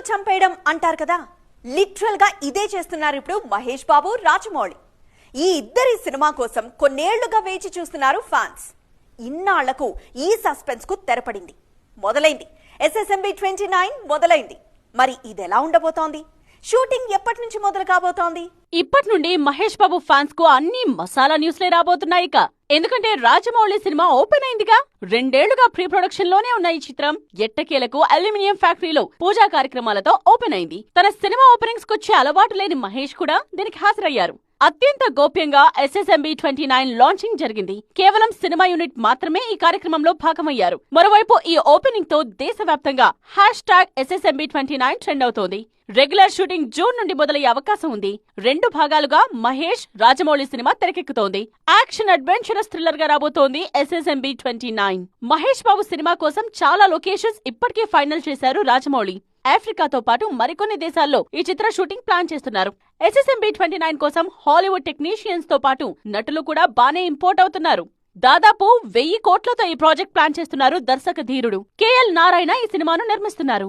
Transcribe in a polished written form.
చంపేయడం అంటారు కదా, లిటరల్ గా ఇదే చేస్తున్నారు ఇప్పుడు మహేష్ బాబు, రాజమౌళి. ఈ ఇద్దరి సినిమా కోసం కొన్నేళ్లుగా వేచి చూస్తున్నారు ఫ్యాన్స్. ఇన్నాళ్లకు ఈ సస్పెన్స్ కు తెరపడింది. మొదలైంది SSMB 29 మొదలైంది. మరి ఇదెలా ఉండబోతోంది? షూటింగ్ ఎప్పటి నుంచి మొదలు కాబోతోంది? ఇప్పటి నుండి మహేష్ బాబు ఫ్యాన్స్ కు అన్ని మసాలా న్యూస్లే రాబోతున్నాయి. ఎందుకంటే రాజమౌళి సినిమా ఓపెన్ అయిందిగా. 2 ఏళ్లుగా ప్రీ ప్రొడక్షన్ లోనే ఉన్న ఈ చిత్రం ఎట్టకేలకు అల్యూమినియం ఫ్యాక్టరీలో పూజా కార్యక్రమాలతో ఓపెన్ అయింది. తన సినిమా ఓపెనింగ్స్ కొచ్చే అలవాటు లేని మహేష్ కూడా దీనికి హాజరయ్యారు. అత్యంత గోప్యంగా SSMB 29 లాంచింగ్ జరిగింది. కేవలం సినిమా యూనిట్ మాత్రమే ఈ కార్యక్రమంలో భాగమయ్యారు. మరోవైపు ఈ ఓపెనింగ్ తో దేశవ్యాప్తంగా #SSMB 29 ట్రెండ్ అవుతోంది. రెగ్యులర్ షూటింగ్ జూన్ నుండి మొదలయ్యే అవకాశం ఉంది. 2 భాగాలుగా మహేష్, రాజమౌళి సినిమా తెరకెక్కుతోంది. యాక్షన్ అడ్వెంచరస్ థ్రిల్లర్ గా రాబోతోంది SSMB 29. మహేష్ బాబు సినిమా కోసం చాలా లొకేషన్స్ ఇప్పటికే ఫైనల్ చేశారు రాజమౌళి. ఆఫ్రికాతో పాటు మరికొన్ని దేశాల్లో ఈ చిత్ర షూటింగ్ ప్లాన్ చేస్తున్నారు. SSMB 29 కోసం హాలీవుడ్ టెక్నీషియన్స్ తో పాటు నటులు కూడా బానే ఇంపోర్ట్ అవుతున్నారు. దాదాపు 1000 కోట్లతో ఈ ప్రాజెక్ట్ ప్లాన్ చేస్తున్నారు దర్శక ధీరుడు KL నారాయణ. ఈ సినిమాను నిర్మిస్తున్నారు.